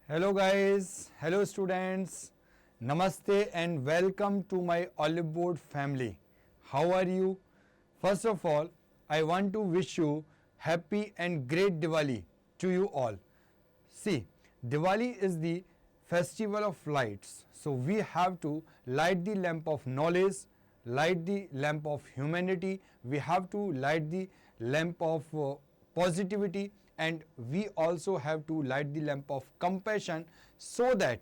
Hello guys, hello students, namaste and welcome to my oliveboard family. How are you? First of all, I want to wish you happy and great Diwali to you all. See, Diwali is the festival of lights. So we have to light the lamp of knowledge, light the lamp of humanity, we have to light the lamp of positivity, and we also have to light the lamp of compassion so that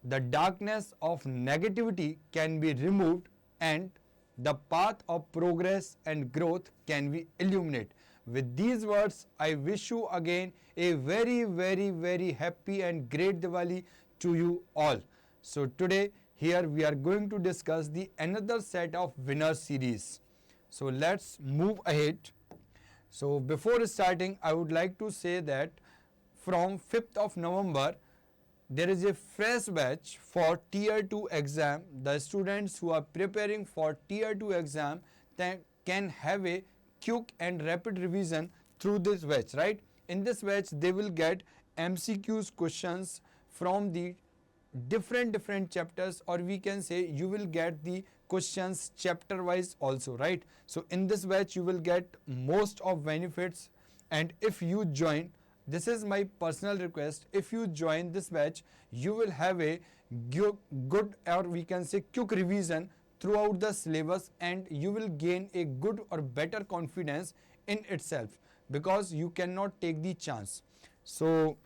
the darkness of negativity can be removed and the path of progress and growth can be illuminated. With these words, I wish you again a very happy and great Diwali to you all. So today here we are going to discuss the another set of winner series. So let's move ahead. So before starting, I would like to say that from 5th of November, there is a fresh batch for Tier 2 exam. The students who are preparing for Tier 2 exam can have a quick and rapid revision through this batch, right? In this batch, they will get MCQs questions from the different chapters, or we can say you will get the questions chapter wise also, right? So in this batch you will get most of benefits, and if you join, this is my personal request, if you join this batch you will have a good, or we can say quick revision throughout the syllabus, and you will gain a good or better confidence in itself because you cannot take the chance. So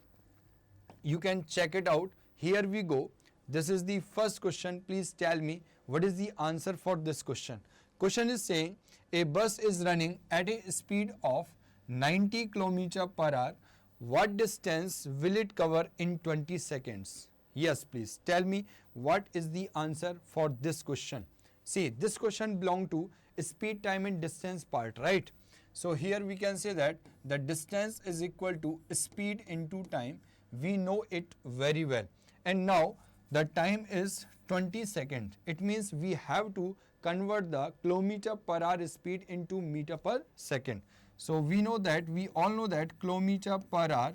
you can check it out. Here we go. This is the first question. Please tell me what is the answer for this question. Question is saying a bus is running at a speed of 90 km per hour. What distance will it cover in 20 seconds? Yes, please tell me what is the answer for this question. See, this question belongs to speed, time and distance part, right? So here we can say that the distance is equal to speed into time. We know it very well. And now the time is 20 seconds. It means we have to convert the kilometer per hour speed into meter per second. So we all know that kilometer per hour.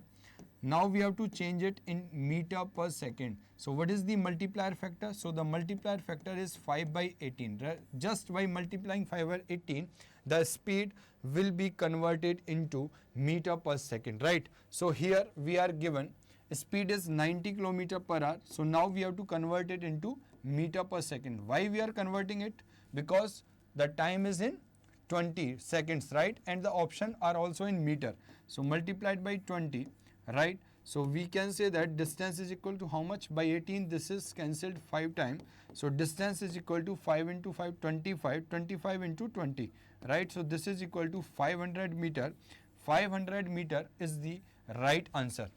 Now we have to change it in meter per second. So what is the multiplier factor? So the multiplier factor is 5 by 18. Just by multiplying 5 by 18, the speed will be converted into meter per second, right? So here we are given speed is 90 km per hour. So now we have to convert it into meter per second. Why we are converting it? Because the time is in 20 seconds, right? And the option are also in meter. So multiplied by 20, right? So we can say that distance is equal to how much? By 18, this is cancelled 5 times. So distance is equal to 5 into 5, 25, 25 into 20, right? So this is equal to 500 meter. 500 meter is the right answer.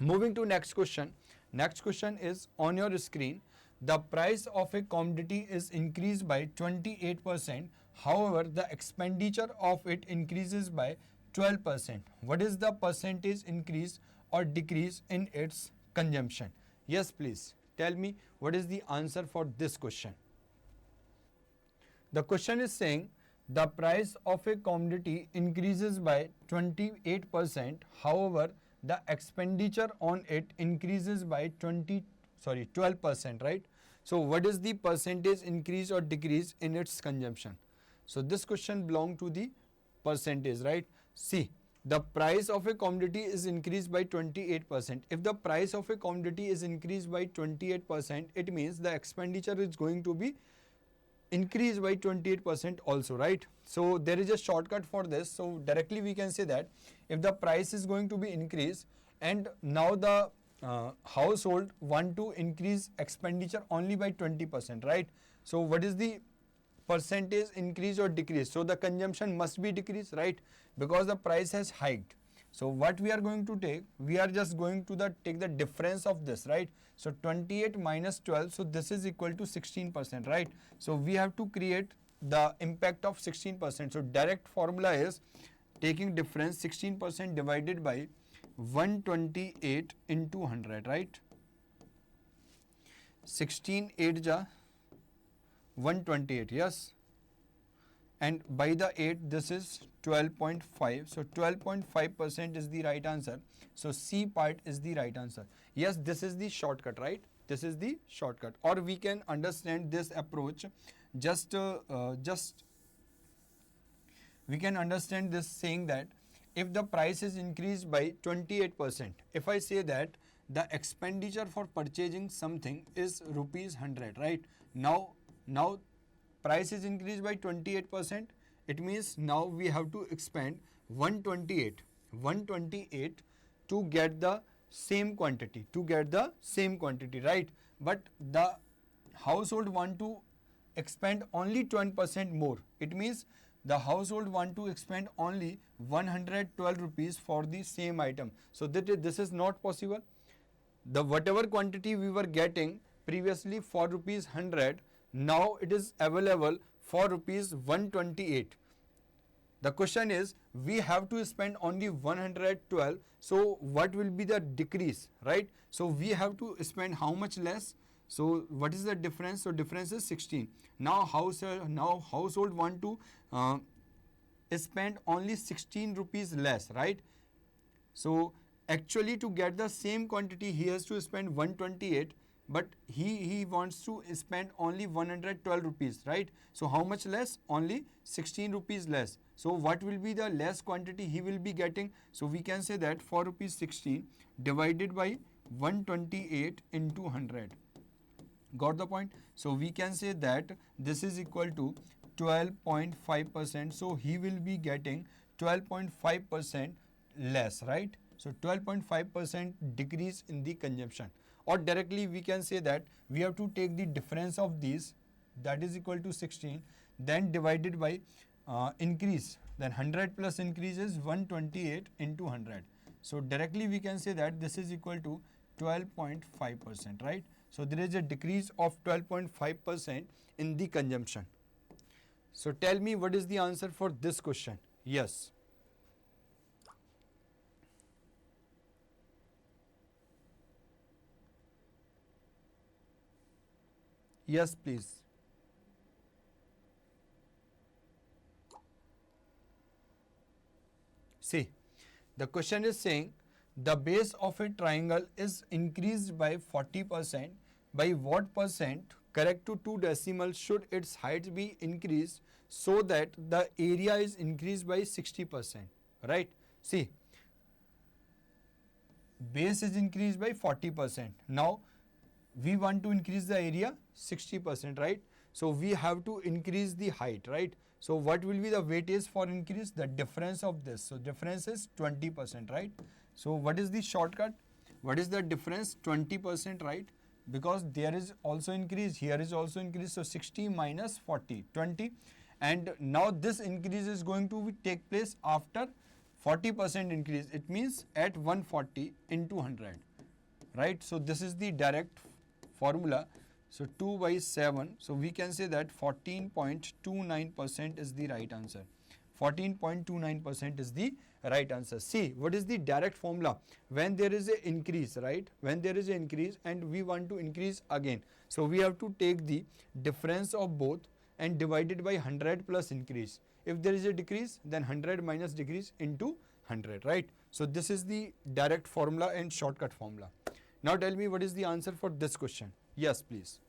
Moving to next question. Next question is on your screen. The price of a commodity is increased by 28%. However, the expenditure of it increases by 12%. What is the percentage increase or decrease in its consumption? Yes, please tell me what is the answer for this question. The question is saying the price of a commodity increases by 28%. However, the expenditure on it increases by 12%, right? So what is the percentage increase or decrease in its consumption? So this question belongs to the percentage, right? See, the price of a commodity is increased by 28%. If the price of a commodity is increased by 28%, it means the expenditure is going to be increased by 28% also, right? So there is a shortcut for this. So directly we can say that if the price is going to be increased and now the household want to increase expenditure only by 20%, right? So what is the percentage increase or decrease? So the consumption must be decreased, right? Because the price has hiked. So what we are going to take, we are just going to take the difference of this, right? So 28 minus 12, so this is equal to 16%, right? So we have to create the impact of 16%. So direct formula is taking difference 16% divided by 128 into 100, right? 16 8 ja 128, yes. and by the 8 this is 12.5. So 12.5% is the right answer. So C part is the right answer. Yes, this is the shortcut, right? This is the shortcut. Or we can understand this approach just we can understand this saying that if the price is increased by 28%, if I say that the expenditure for purchasing something is rupees 100, right? Now price is increased by 28%. It means now we have to expend 128 to get the same quantity, right? But the household want to expend only 20% more. It means the household want to expend only 112 rupees for the same item. So this is not possible. The whatever quantity we were getting previously for rupees 100, now it is available for rupees 128. The question is, we have to spend only 112. So what will be the decrease, right? So we have to spend how much less? So what is the difference? So difference is 16. Now household want to spend only 16 rupees less, right? So actually to get the same quantity he has to spend 128, but he wants to spend only 112 rupees, right? So how much less? Only 16 rupees less. So what will be the less quantity he will be getting? So we can say that 4 rupees 16 divided by 128 into 100. Got the point? So we can say that this is equal to 12.5%. So he will be getting 12.5% less, right? So 12.5% decrease in the consumption. Or directly we can say that we have to take the difference of these, that is equal to 16, then divided by increase. Then 100 plus increase is 128 into 100. So directly we can say that this is equal to 12.5%, right? So there is a decrease of 12.5% in the consumption. So tell me what is the answer for this question? Yes. Yes, please. See, the question is saying the base of a triangle is increased by 40%. By what percent, correct to 2 decimals, should its height be increased so that the area is increased by 60%, right? See, base is increased by 40%. Now, we want to increase the area 60%, right? So we have to increase the height, right? So what will be the weightage for increase? The difference of this. So difference is 20%, right? So what is the shortcut? What is the difference? 20%, right? Because there is also increase, here is also increase. So 60 minus 40, 20. And now this increase is going to take place after 40% increase. It means at 140 into 100, right? So this is the direct formula. So 2 by 7. So we can say that 14.29% is the right answer. 14.29% is the right answer. See, what is the direct formula? When there is an increase, right? When there is an increase and we want to increase again. So we have to take the difference of both and divide it by 100 plus increase. If there is a decrease, then 100 minus decrease into 100, right? So this is the direct formula and shortcut formula. Now tell me what is the answer for this question. Yes, please.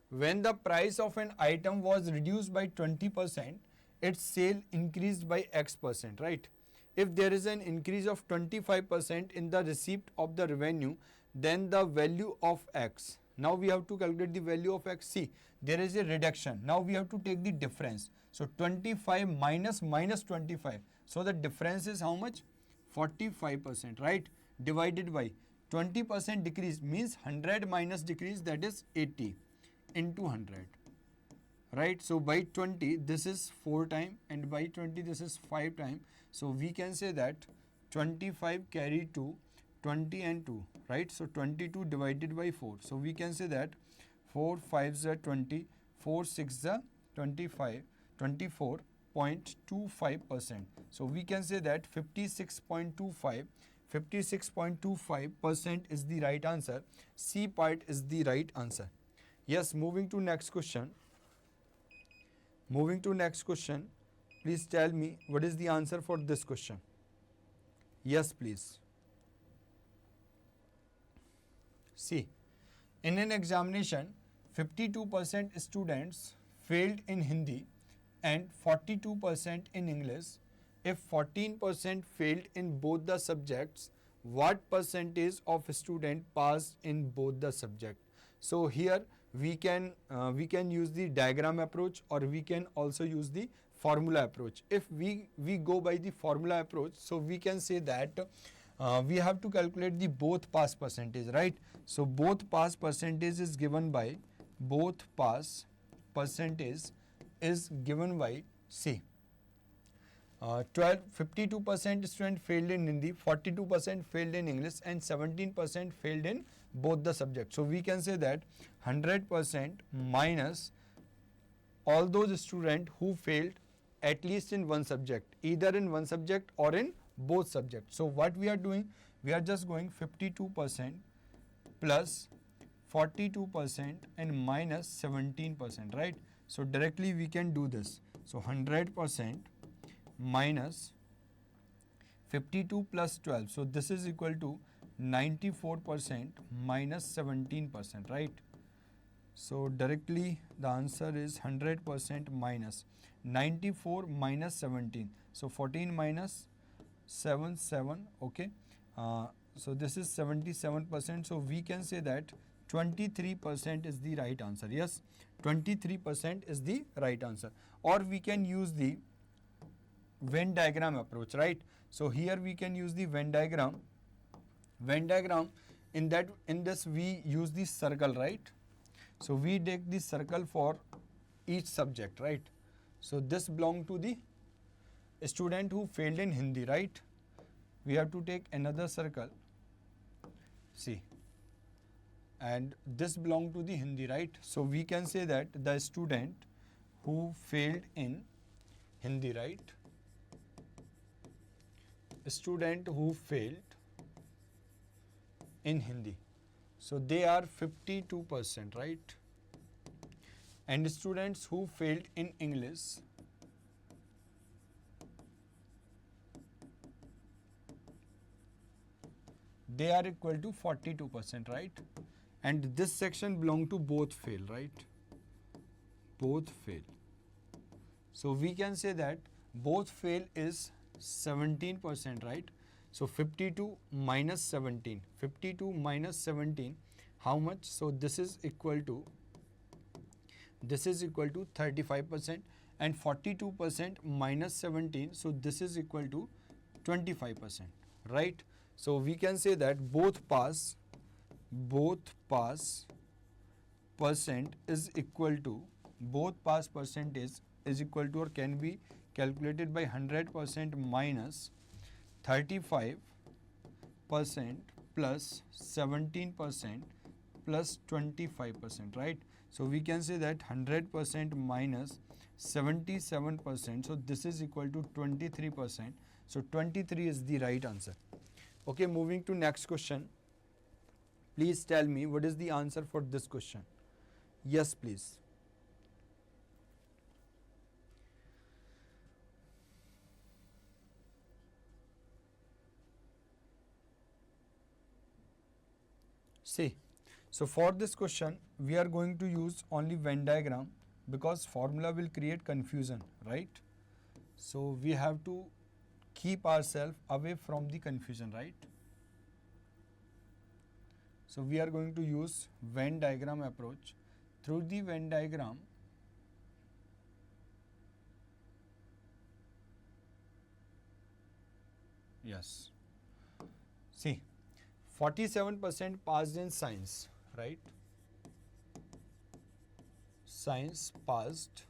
When the price of an item was reduced by 20%, its sale increased by X%, right? If there is an increase of 25% in the receipt of the revenue, then the value of X. Now we have to calculate the value of X. See, there is a reduction. Now we have to take the difference. So 25 minus 25. So the difference is how much? 45%, right? Divided by 20% decrease means 100 minus decrease, that is 80 into 100, right? So by 20 this is 4 times and by 20 this is 5 times. So we can say that 25 carry 2, 20 and 2, right? So 22 divided by 4. So we can say that 4 5s are 20, 4 6s are 25, 24.25%. So we can say that 56.25% is the right answer. C part is the right answer. Yes, moving to next question. Moving to next question. Please tell me what is the answer for this question. Yes, please. See, in an examination, 52% students failed in Hindi and 42% in English. If 14% failed in both the subjects, what percentage of student passed in both the subject? So here we can use the diagram approach, or we can also use the formula approach. If we go by the formula approach, so we can say that we have to calculate the both pass percentage, right? So both pass percentage is given by C. 52% student failed in Hindi, 42% failed in English, and 17% failed in both the subjects. So we can say that 100% minus all those students who failed at least in one subject, either in one subject or in both subjects. So what we are doing, we are just going 52% plus 42% and minus 17%, right? So directly we can do this. So 100% minus 52 plus 12. So this is equal to 94% minus 17%, right? So directly the answer is 100% minus 94 minus 17. So 14 minus 7, okay. So this is 77%. So we can say that 23% is the right answer. Yes, 23% is the right answer. Or we can use the Venn diagram approach, right? So here we can use the Venn diagram. In this we use the circle, right? So we take the circle for each subject, right? So this belongs to the student who failed in Hindi, right? We have to take another circle. See, and this belongs to the Hindi, right? So we can say that the student who failed in Hindi, right? Student who failed in Hindi. So they are 52%, right? And students who failed in English, they are equal to 42%, right? And this section belong to both fail, right? Both fail. So we can say that both fail is 17%, right? So 52 minus 17. 52 minus 17, how much? So this is equal to 35%, and 42% minus 17. So this is equal to 25%, right? So we can say that both pass percent is equal to, both pass percentage is equal to, or can be calculated by 100% minus 35% plus 17% plus 25%, right? So we can say that 100% minus 77%. So this is equal to 23%. So 23 is the right answer. Okay, moving to next question. Please tell me what is the answer for this question. Yes, please. See, so for this question, we are going to use only Venn diagram because formula will create confusion, right? So we have to keep ourselves away from the confusion, right? So we are going to use Venn diagram approach. Through the Venn diagram, yes. See, 47% passed in science, right? Science passed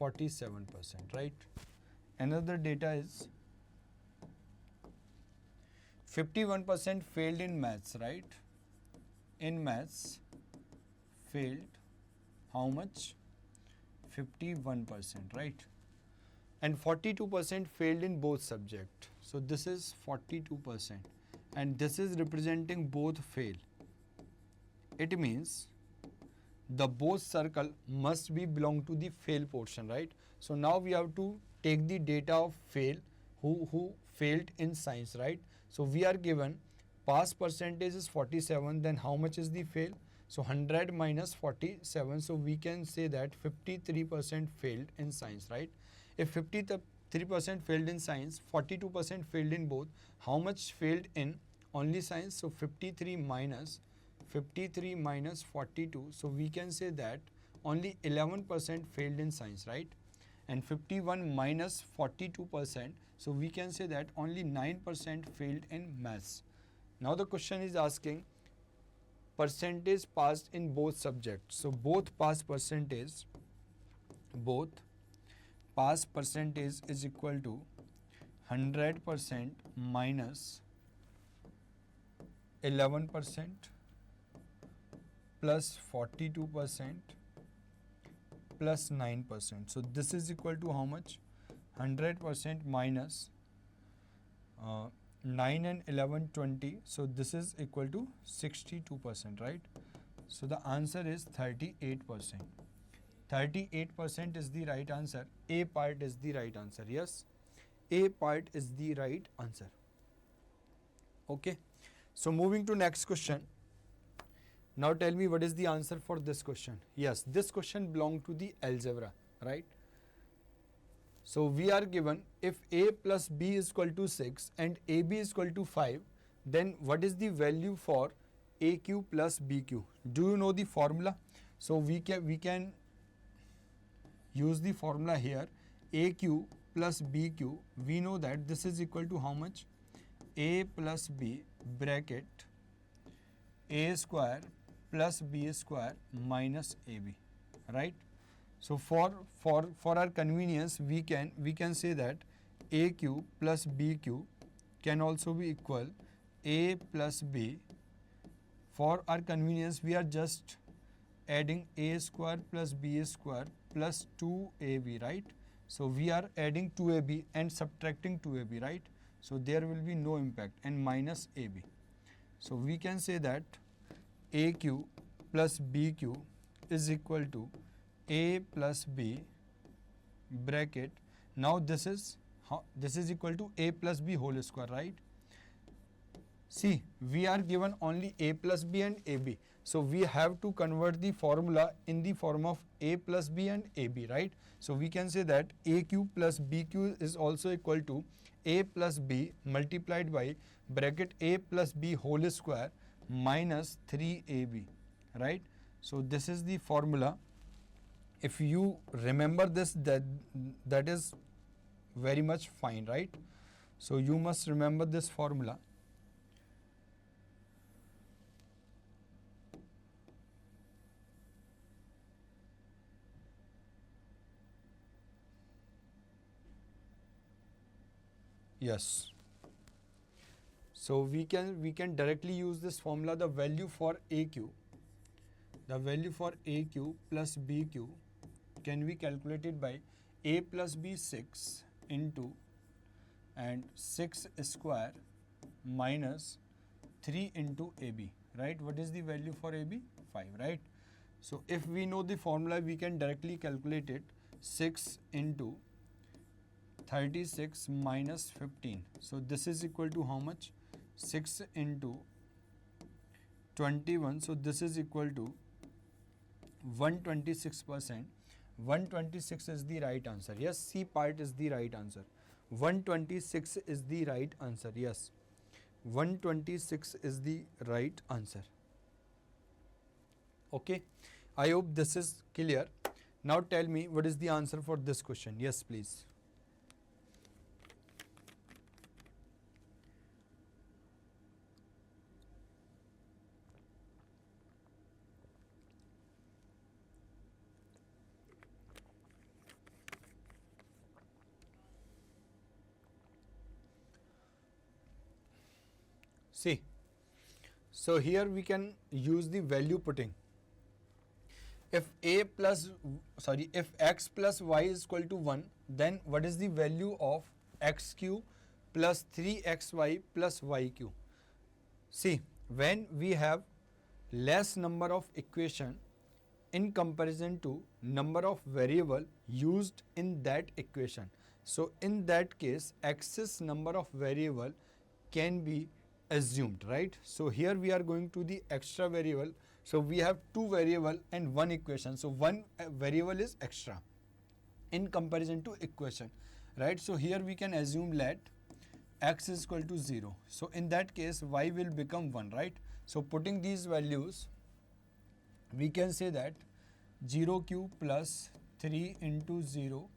47%, right? Another data is 51% failed in maths, right? In maths, failed how much? 51%, right? And 42% failed in both subjects. So this is 42%. And this is representing both fail. it means the both circle must be belong to the fail portion, right? So now we have to take the data of fail, who failed in science, right? So we are given pass percentage is 47, then how much is the fail? So 100 minus 47, so we can say that 53% failed in science, right? If 53% failed in science, 42% failed in both, how much failed in only science? So 53 minus 42, so we can say that only 11% failed in science, right? And 51 minus 42%, so we can say that only 9% failed in maths. Now the question is asking percentage passed in both subjects. So both pass percentage is equal to 100% minus 11% plus 42% plus 9%. So this is equal to how much? 100% minus 9 and 11, 20. So this is equal to 62%, right? So the answer is 38%. 38% is the right answer. A part is the right answer. Yes, A part is the right answer. Okay. So moving to next question. Now tell me what is the answer for this question. Yes, this question belongs to the algebra, right? So we are given if A plus B is equal to 6 and AB is equal to 5, then what is the value for AQ plus BQ? Do you know the formula? So we can use the formula here. AQ plus BQ, we know that this is equal to how much? A plus B bracket A square plus B square minus AB, right? So for our convenience, we can say that AQ plus BQ can also be equal A plus B. For our convenience, we are just adding A square plus B square plus 2AB, right? So we are adding 2AB and subtracting 2AB, right? So there will be no impact, and minus AB. So we can say that AQ plus BQ is equal to A plus B bracket. Now this is equal to A plus B whole square, right? See, we are given only A plus B and AB. So we have to convert the formula in the form of A plus B and AB, right? So we can say that AQ plus BQ is also equal to A plus B multiplied by bracket A plus B whole square minus 3AB, right? So this is the formula. If you remember this, that is very much fine, right? So you must remember this formula. Yes. So we can directly use this formula. The value for AQ plus BQ can be calculated by A plus B 6 into and 6 square minus 3 into AB, right? What is the value for AB? 5, right? So if we know the formula, we can directly calculate it. 6 into 36 minus 15. So this is equal to how much? 6 into 21. So this is equal to 126%. 126 is the right answer. Yes, C part is the right answer. 126 is the right answer. Yes, 126 is the right answer. Okay, I hope this is clear. Now tell me what is the answer for this question. Yes, please. See, so here we can use the value putting. If if x plus y is equal to 1, then what is the value of xq plus 3xy plus yq? See, when we have less number of equation in comparison to number of variable used in that equation. So in that case, excess number of variable can be assumed, right? So here we are going to the extra variable. So we have two variable and one equation. So one variable is extra in comparison to equation, right? So here we can assume let x is equal to 0. So in that case, y will become 1, right? So putting these values, we can say that 0q plus 3 into 0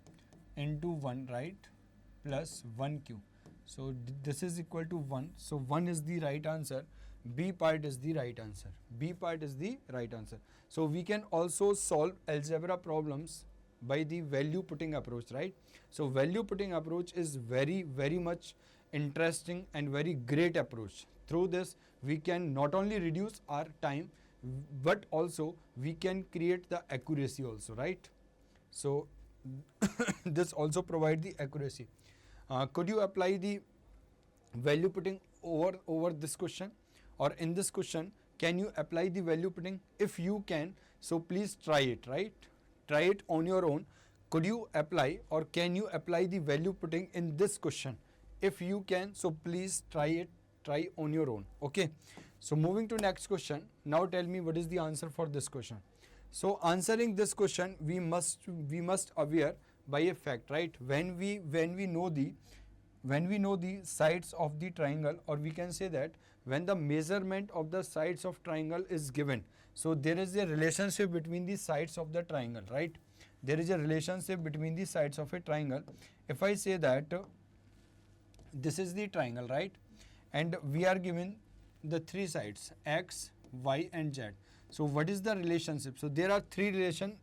into 1, right? Plus 1q. So this is equal to 1. So 1 is the right answer. B part is the right answer. B part is the right answer. So we can also solve algebra problems by the value putting approach, right? So value putting approach is very much interesting and very great approach. Through this, we can not only reduce our time, but also we can create the accuracy also, right? So this also provide the accuracy. Could you apply the value putting over this question, or in this question can you apply the value putting? If you can, so please try it, right? Try it on your own. Could you apply or can you apply the value putting in this question? If you can, so please try on your own. Okay, so moving to next question. Now tell me what is the answer for this question. So answering this question, we must aware by a fact, right? When we know the sides of the triangle, or we can say that when the measurement of the sides of triangle is given, so there is a relationship between the sides of the triangle, right? There is a relationship between the sides of a triangle. If I say that this is the triangle, right? And we are given the three sides x, y and z. So what is the relationship? So there are three relations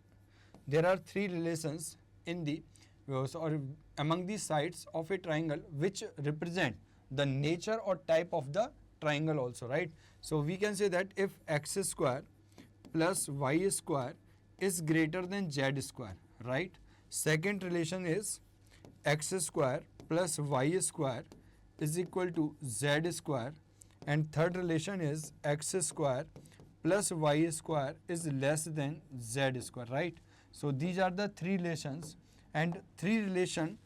in the or among the sides of a triangle which represent the nature or type of the triangle also, right? So we can say that if x square plus y square is greater than z square, right? Second relation is x square plus y square is equal to z square, and third relation is x square plus y square is less than z square, right? So these are the three relations, and three relation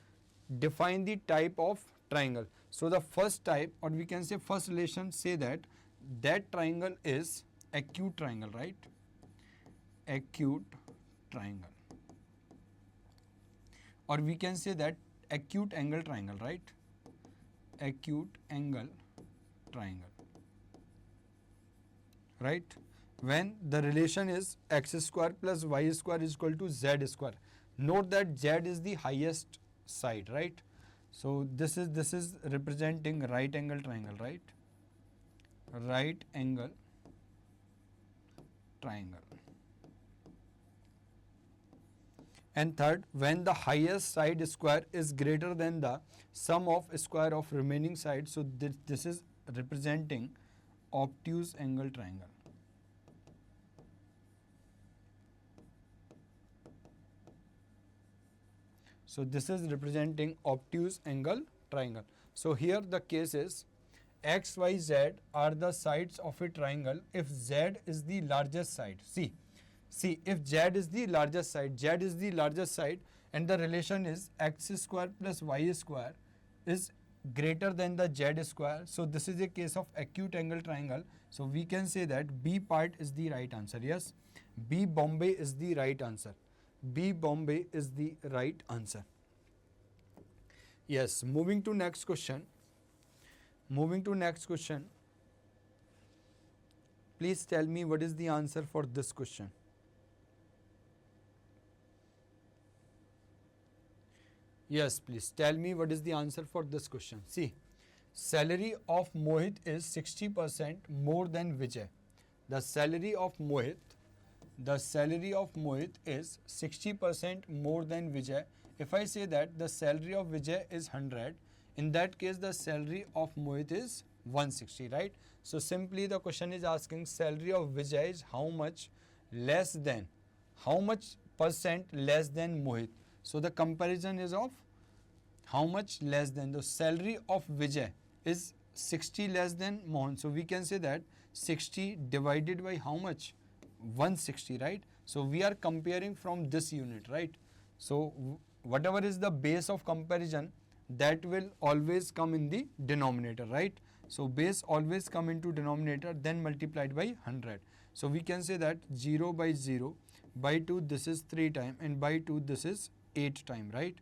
define the type of triangle. So the first type, or we can say first relation, say that triangle is acute triangle, right? Acute triangle, or we can say that acute angle triangle, right? Acute angle triangle, right? When the relation is x square plus y square is equal to z square. Note that z is the highest side, right? So this is representing right angle triangle, right? Right angle triangle. And third, when the highest side square is greater than the sum of square of remaining sides, so this is representing obtuse angle triangle. So this is representing obtuse angle triangle. So here the case is x, y, z are the sides of a triangle if z is the largest side. See, if z is the largest side, and the relation is x square plus y square is greater than the z square. So this is a case of acute angle triangle. So we can say that B part is the right answer. Yes, B Bombay is the right answer. B Bombay is the right answer. Yes, moving to next question. Please tell me what is the answer for this question. Yes, please tell me what is the answer for this question. See, salary of Mohit is 60% more than Vijay. The salary of Mohit is 60% more than Vijay. If I say that the salary of Vijay is 100, in that case the salary of Mohit is 160, right? So simply the question is asking salary of Vijay is how much percent less than Mohit. So the comparison is of how much less than. The salary of Vijay is 60 less than Mohan. So we can say that 60 divided by how much? 160, right? So we are comparing from this unit, right? So whatever is the base of comparison, that will always come in the denominator, right? So base always come into denominator, then multiplied by 100. So we can say that 0 by 0 by 2, this is 3 time, and by 2 this is 8 time, right?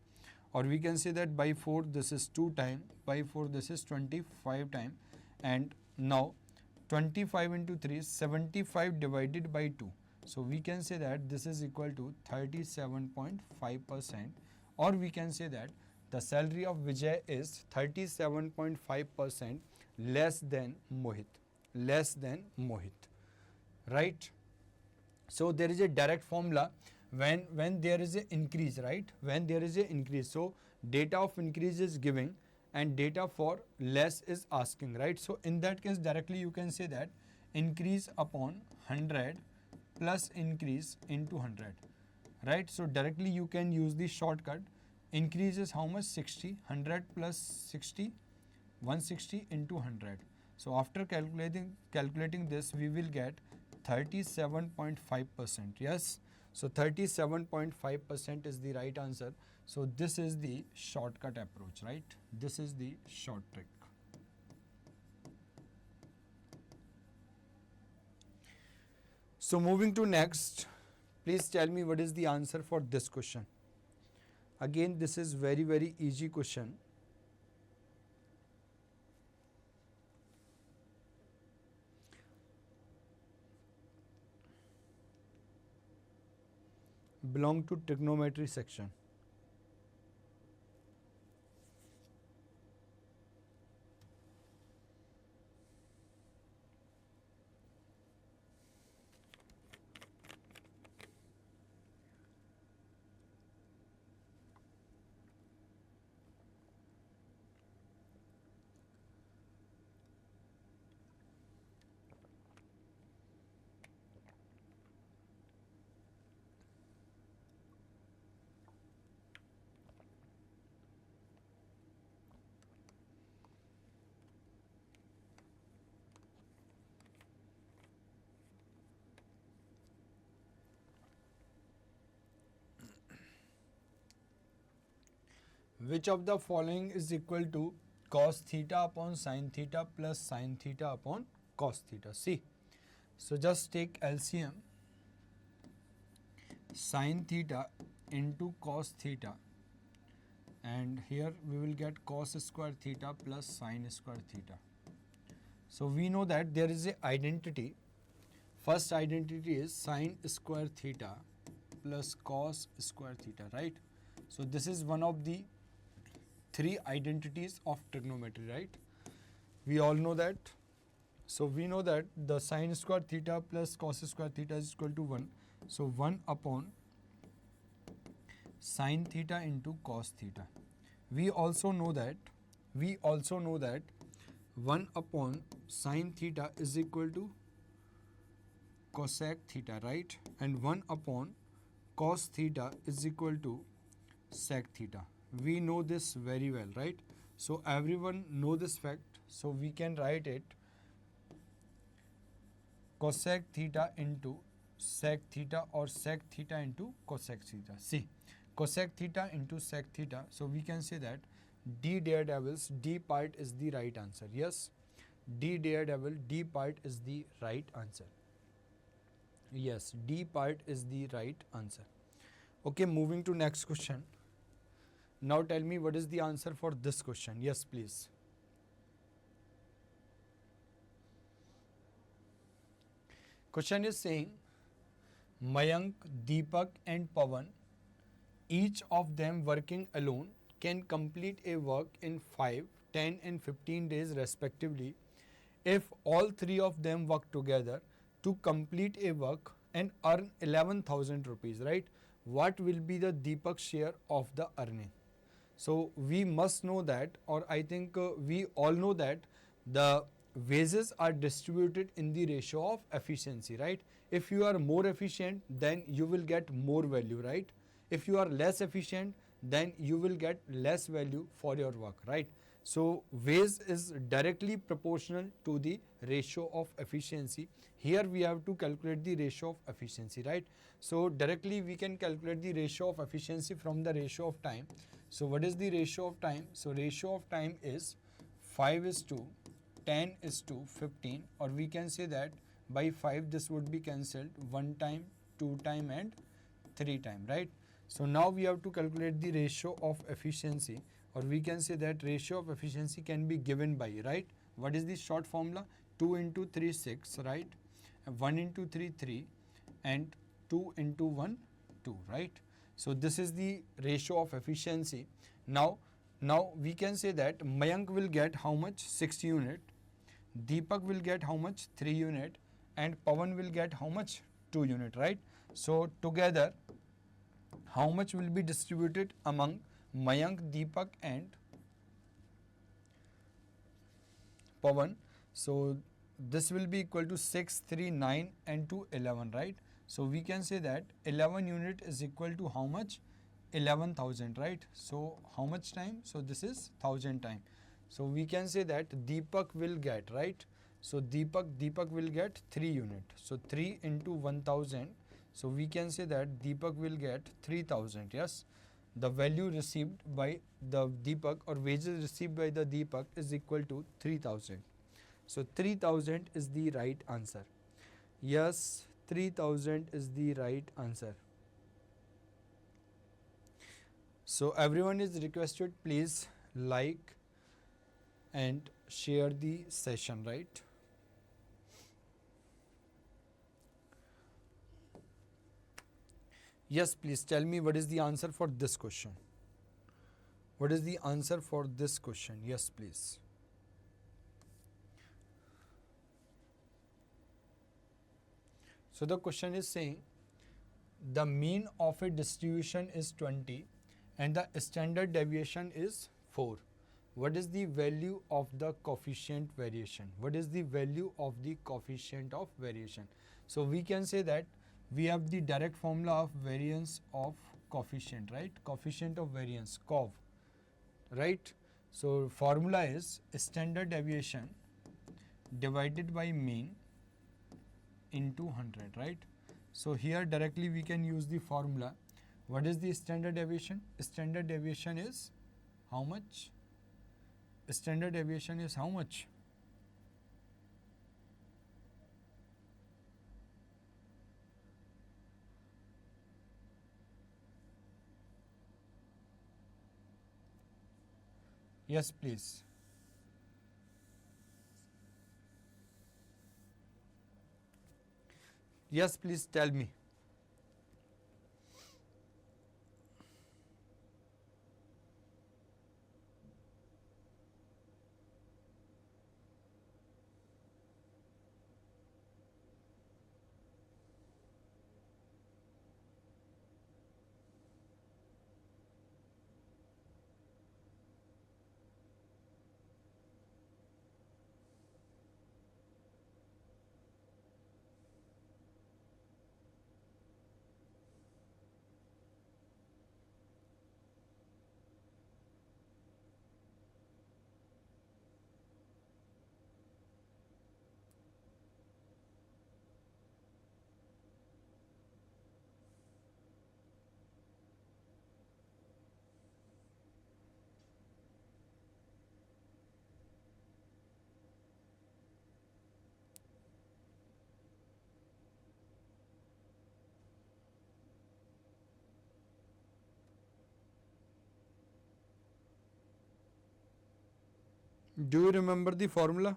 Or we can say that by 4 this is 2 time, by 4 this is 25 time, and now 25 into 3 is 75 divided by 2. So we can say that this is equal to 37.5%, or we can say that the salary of Vijay is 37.5% less than Mohit, right? So there is a direct formula when there is an increase, right? When there is an increase, so data of increase is giving and data for less is asking, right? So in that case directly you can say that increase upon 100 plus increase into 100, right? So directly you can use the shortcut. Increase is how much? 60. 100 plus 60, 160 into 100. So after calculating this, we will get 37.5%. Yes. So 37.5% is the right answer. So this is the shortcut approach, right? This is the short trick. So moving to next, please tell me what is the answer for this question. Again, this is very easy question. Belong to trigonometry section. Which of the following is equal to cos theta upon sin theta plus sin theta upon cos theta? See, so just take LCM. Sin theta into cos theta, and here we will get cos square theta plus sin square theta. So we know that there is a identity. First identity is sin square theta plus cos square theta, right? So this is one of the three identities of trigonometry, right? We all know that. So we know that the sin square theta plus cos square theta is equal to 1. So 1 upon sin theta into cos theta. We also know that 1 upon sin theta is equal to cosec theta, right? And 1 upon cos theta is equal to sec theta. We know this very well, right? So everyone know this fact. So we can write it cosec theta into sec theta, or sec theta into cosec theta. See, cosec theta into sec theta. So we can say that D daredevils, D part is the right answer. Yes, D daredevil, D part is the right answer. Yes, D part is the right answer. Okay, moving to next question. Now tell me what is the answer for this question. Yes, please. Question is saying Mayank, Deepak and Pawan, each of them working alone, can complete a work in 5, 10 and 15 days respectively if all three of them work together to complete a work and earn 11,000 rupees, right? What will be the Deepak share of the earning? So we must know that, or I think we all know that the wages are distributed in the ratio of efficiency, right? If you are more efficient, then you will get more value, right? If you are less efficient, then you will get less value for your work, right? So waste is directly proportional to the ratio of efficiency. Here we have to calculate the ratio of efficiency, right? So directly we can calculate the ratio of efficiency from the ratio of time. So what is the ratio of time? So ratio of time is 5 is to 10 is to 15, or we can say that by 5 this would be cancelled 1 time, 2 time and 3 time, right? So now we have to calculate the ratio of efficiency, or we can say that ratio of efficiency can be given by, right? What is the short formula? 2 into 3 6, right? 1 into 3 3 and 2 into 1 2, right? So this is the ratio of efficiency. Now we can say that Mayank will get how much? 6 unit, Deepak will get how much? 3 unit, and Pawan will get how much? 2 unit, right? So together how much will be distributed among Mayank, Deepak and Pawan? So this will be equal to 6, 3, 9 and 2, 11, right? So we can say that 11 unit is equal to how much? 11,000, right? So how much time? So this is 1000 time. So we can say that Deepak will get, right? So Deepak will get 3 unit. So 3 into 1000. So we can say that Deepak will get 3000. Yes, the value received by the Deepak, or wages received by the Deepak, is equal to 3000. So 3000 is the right answer. Yes, 3000 is the right answer. So everyone is requested, please like and share the session, right? Yes, please tell me what is the answer for this question. What is the answer for this question? Yes, please. So the question is saying the mean of a distribution is 20 and the standard deviation is 4. What is the value of the coefficient variation? What is the value of the coefficient of variation? So we can say that we have the direct formula of variance of coefficient, right? Coefficient of variance, COV, right? So formula is standard deviation divided by mean into 100, right? So here directly we can use the formula. What is the standard deviation? Standard deviation is how much? Standard deviation is how much? Yes, please. Yes, please tell me. Do you remember the formula?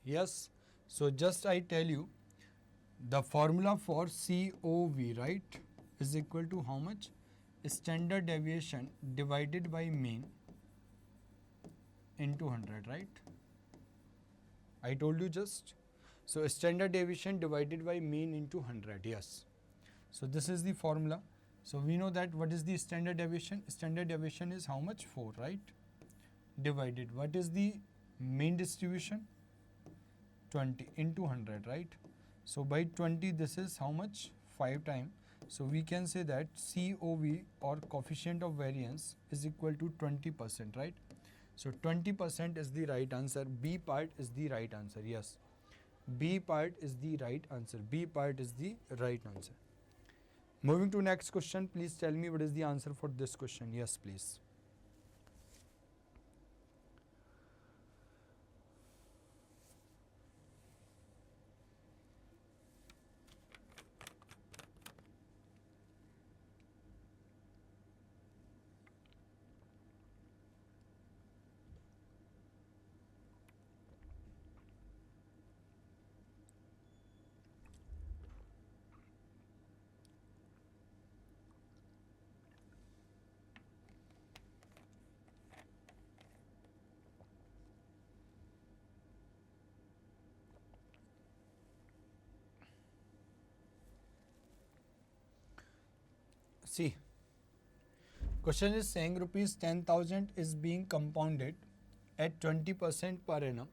Yes. So just I tell you, the formula for COV, right, is equal to how much? Standard deviation divided by mean into 100, right? I told you just. So standard deviation divided by mean into 100, yes. So this is the formula. So we know that what is the standard deviation? Standard deviation is how much? 4, right? Divided. What is the mean distribution? 20 into 100, right? So by 20, this is how much? 5 times. So we can say that COV or coefficient of variance is equal to 20%, right? So 20% is the right answer. B part is the right answer. Yes. B part is the right answer. B part is the right answer. Moving to next question, please tell me what is the answer for this question. Yes, please. See, question is saying rupees 10,000 is being compounded at 20% per annum.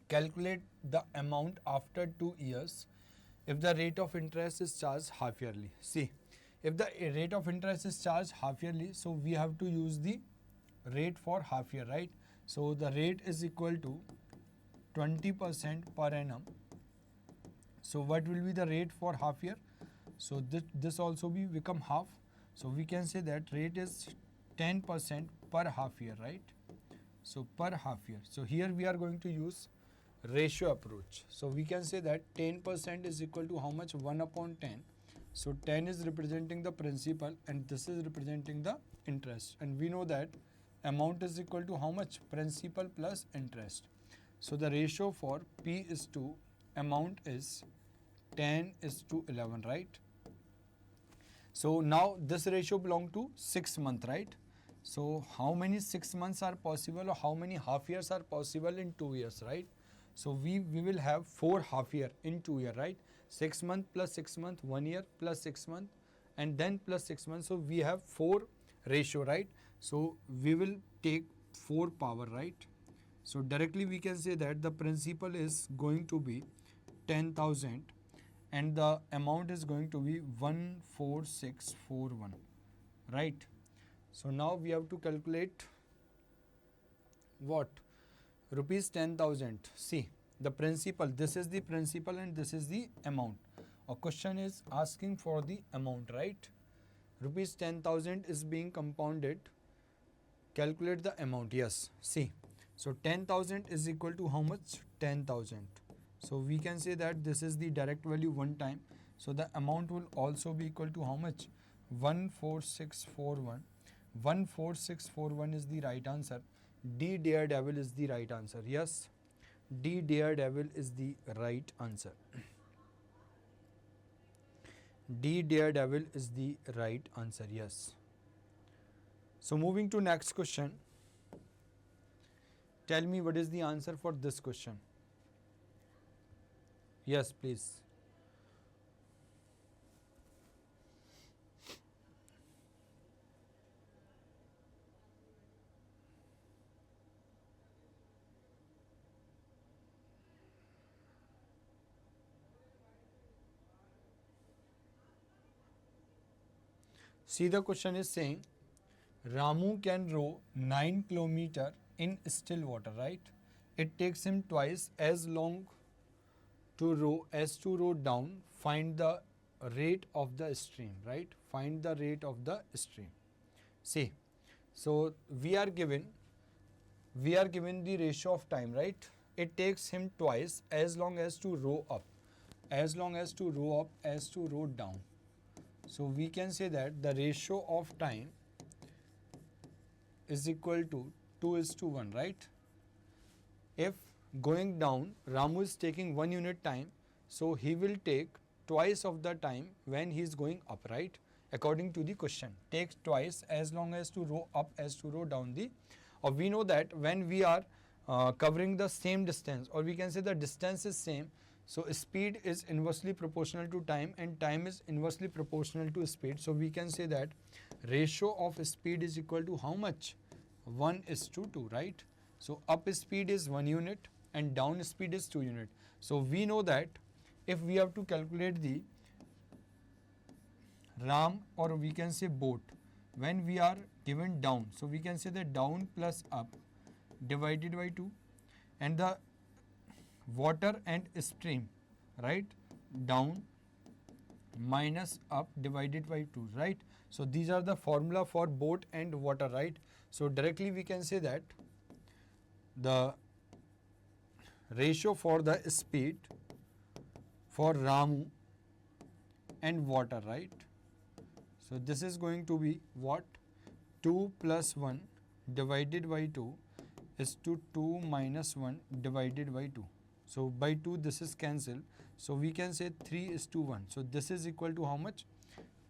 Calculate the amount after 2 years if the rate of interest is charged half yearly. See, if the rate of interest is charged half yearly, so we have to use the rate for half year, right? So the rate is equal to 20% per annum. So what will be the rate for half year? So this also be become half. So we can say that rate is 10% per half year, right? So per half year. So here we are going to use ratio approach. So we can say that 10% is equal to how much? 1 upon 10. So 10 is representing the principal and this is representing the interest. And we know that amount is equal to how much? Principal plus interest. So the ratio for P is to amount is 10 is to 11, right? So now this ratio belong to 6 months, right? So how many 6 months are possible or how many half years are possible in 2 years, right? So we will have 4 half year in 2 year, right? 6 month plus 6 month, 1 year plus 6 month and then plus 6 months. So we have 4 ratio, right? So we will take 4 power, right? So directly we can say that the principal is going to be 10,000 and the amount is going to be 14641, right? So now we have to calculate what? Rupees 10,000. See, the principal, this is the principal and this is the amount. A question is asking for the amount, right? Rupees 10,000 is being compounded. Calculate the amount. Yes. See, so 10,000 is equal to how much? 10,000. So we can say that this is the direct value one time. So the amount will also be equal to how much? 14641. 14641 is the right answer. D daredevil is the right answer. Yes. D daredevil is the right answer. D daredevil is the right answer. Yes. So moving to next question. Tell me what is the answer for this question. Yes, please. See, the question is saying Ramu can row 9 kilometer in still water, right? It takes him twice as long to row as to row down. Find the rate of the stream, right? Find the rate of the stream. See, so we are given the ratio of time, right? It takes him twice as long as to row up, as long as to row up as to row down. So we can say that the ratio of time is equal to 2:1, right? If going down, Ramu is taking 1 unit time, so he will take twice of the time when he is going up, right? According to the question, takes twice as long as to row up as to row down the, or we know that when we are covering the same distance, or we can say the distance is same, so speed is inversely proportional to time and time is inversely proportional to speed. So we can say that ratio of speed is equal to how much? 1:2, right? So up speed is 1 unit and down speed is 2 unit. So we know that if we have to calculate the ram, or we can say boat, when we are given down, so we can say that down plus up divided by 2, and the water and stream, right? Down minus up divided by 2, right? So these are the formula for boat and water, right? So directly we can say that the ratio for the speed for Ramu and water, right? So this is going to be what? 2 plus 1 divided by 2 is to 2 minus 1 divided by 2. So by 2 this is cancelled. So we can say 3:1. So this is equal to how much?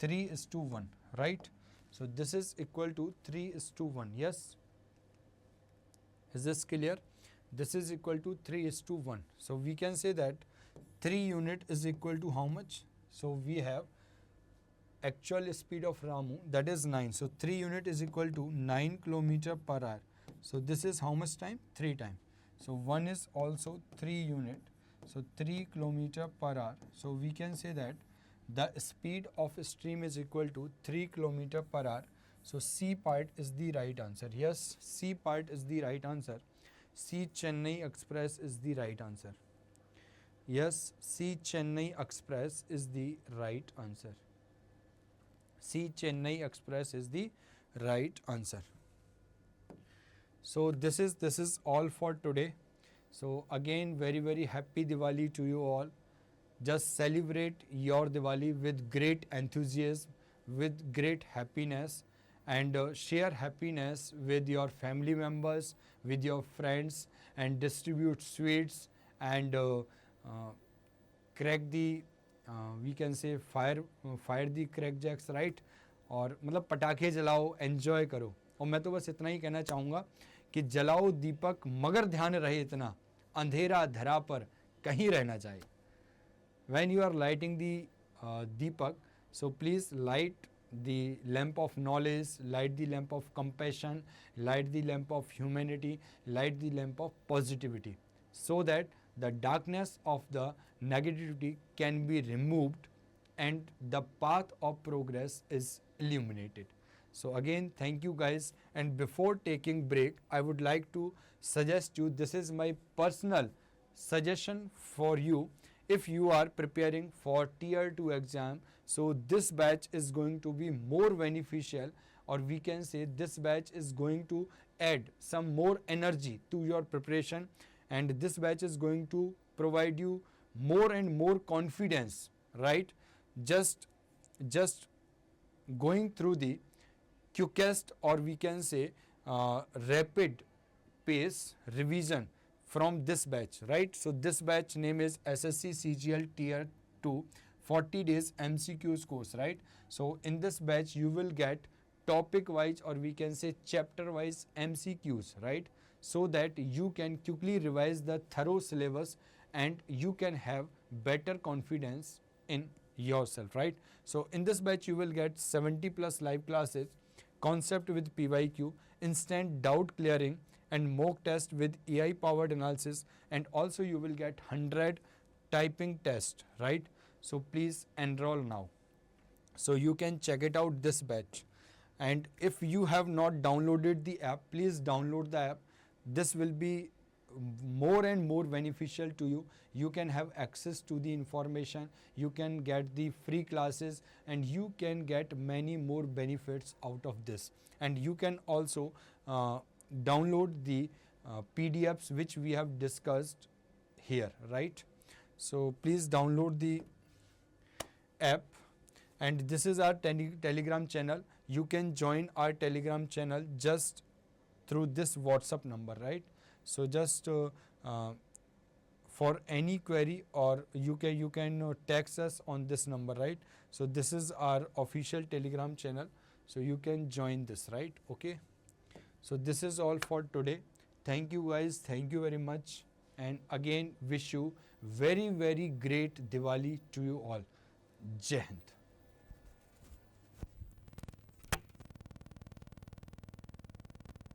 3:1, right? So this is equal to 3:1. Yes? Is this clear? This is equal to 3:1. So we can say that 3 unit is equal to how much? So we have actual speed of Ramu, that is 9. So 3 unit is equal to 9 km per hour. So this is how much time? 3 time. So 1 is also 3 unit. So 3 km per hour. So we can say that the speed of stream is equal to 3 km per hour. So C part is the right answer. Yes, C part is the right answer. C Chennai Express is the right answer. Yes, C Chennai Express is the right answer. C Chennai Express is the right answer. So this is all for today. So again, very happy Diwali to you all. Just celebrate your Diwali with great enthusiasm, with great happiness, and share happiness with your family members, with your friends, and distribute sweets and crack the we can say fire the crackjacks, right? और मतलब पटाखे जलाओ, enjoy करो. और मैं तो बस इतना ही कहना चाहूँगा कि जलाओ दीपक मगर ध्यान रहे इतना, अंधेरा धरा पर कहीं रहना जाए. When you are lighting the deepak, so please light the lamp of knowledge, light the lamp of compassion, light the lamp of humanity, light the lamp of positivity, so that the darkness of the negativity can be removed and the path of progress is illuminated. So again, thank you guys, and before taking break, I would like to suggest you, this is my personal suggestion for you. If you are preparing for tier 2 exam, so this batch is going to be more beneficial, or we can say this batch is going to add some more energy to your preparation, and this batch is going to provide you more and more confidence, right? Just going through the quickest, or we can say rapid pace revision from this batch, right? So this batch name is SSC CGL Tier 2 40 days MCQs course, right? So in this batch you will get topic wise, or we can say chapter wise MCQs, right? So that you can quickly revise the thorough syllabus and you can have better confidence in yourself, right? So in this batch you will get 70 plus live classes, concept with PYQ, instant doubt clearing, and mock test with AI powered analysis, and also you will get 100 typing test, right? So please enroll now. So you can check it out, this batch. And if you have not downloaded the app, please download the app. This will be more and more beneficial to you. You can have access to the information, you can get the free classes, and you can get many more benefits out of this. And you can also download the PDFs which we have discussed here, right? So please download the app, and this is our Telegram channel. You can join our Telegram channel just through this WhatsApp number, right? So just for any query, or you can text us on this number, right? So this is our official Telegram channel, so you can join this, right? Okay, so this is all for today. Thank you guys, thank you very much, and again wish you very great Diwali to you all. Jai Hind.